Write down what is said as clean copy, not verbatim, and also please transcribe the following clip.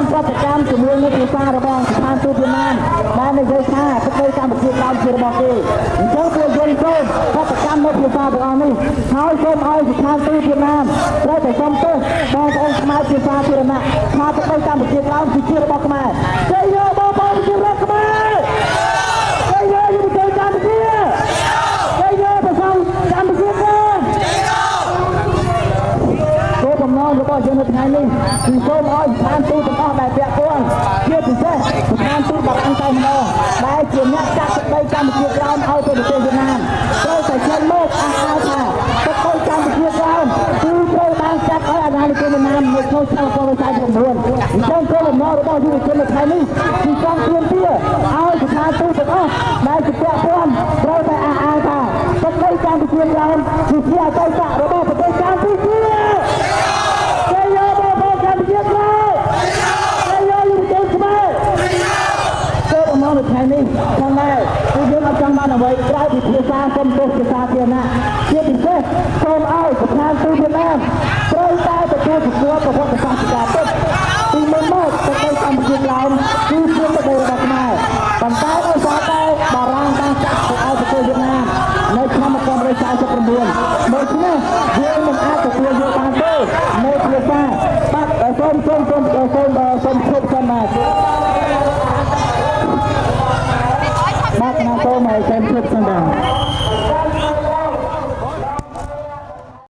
បានប្រតិកម្មជាមួយនឹងភាសារបស់ស្ថានទូតវៀតណាមដែលនិយាយថាប្រទេសកម្ពុជាក្រោមជារបស់គេអញ្ចឹងពួកយើងសូមប្រតិកម្មនៅភាសាទាំងអស់នេះហើយសូមឲ្យស្ថានទូតវៀតណាមត្រូវតែសុំទោសបងប្អូនខ្មែរភាសាធារណៈថាប្រទេសកម្ពុជាក្រោមជារបស់ខ្មែរជ័យយោបងប្អូនជារបស់ខ្មែរជ័យយោយុវជនកម្ពុជាជ័យយោប្រសងកម្ពុជាផងគោលបំណងរបស់យើងនៅថ្ងៃនេះគឺសូមឲ្យស្ថានទូតទាំងអស់ដែលពាក់ព័ន្ធជាពិសេសស្ថានទូតបារាំងតែម្ដងដែលជាអ្នកចាក់ទឹកដីកម្ពុជាក្រោមឲ្យទៅប្រទេសវៀតណាមត្រូវតែចេញមកអះអាងថាទឹកដីកម្ពុជាក្រោមគឺត្រូវបានចាត់ឲ្យអាណានិគមវៀតណាមនៅក្នុងឆ្នាំ1949អញ្ចឹងគោលបំណងរបស់យុវជននៅថ្ងៃនេះគឺចង់ទាមទារឲ្យស្ថានទូតទាំងអស់ដែលជាពាក់ព័ន្ធត្រូវតែអះអាងថាទឹកដីកម្ពុជាក្រោមគឺជាអតីតរបស់ប្រទេសកម្ពុជាថ្ងៃនេះផងដែរគឺយើងអត់ចង់បានអ្វីក្រៅពីភាសាសុំទោសភាសាធារណៈជាពិសេសសូមឲ្យស្ថានទូតវៀតណាមត្រូវតែទទួលស្គាល់ប្រវត្តិសាស្ត្រការពិតពីមុនមកប្រទេសកម្ពុជាក្រោមគឺជាប្រទេសរបស់ខ្មែរប៉ុន្តែដោយសារតែបារាំងបានចាក់ទៅឲ្យប្រទេសវៀតណាមនៅឆ្នាំ1949ដូច្នេះយើងមិនអាចទទួលយកបានទេនៅភាសាបាទសូមឈប់សិនបាទបាទណាសូមឲ្យxemឈប់សិនបាទ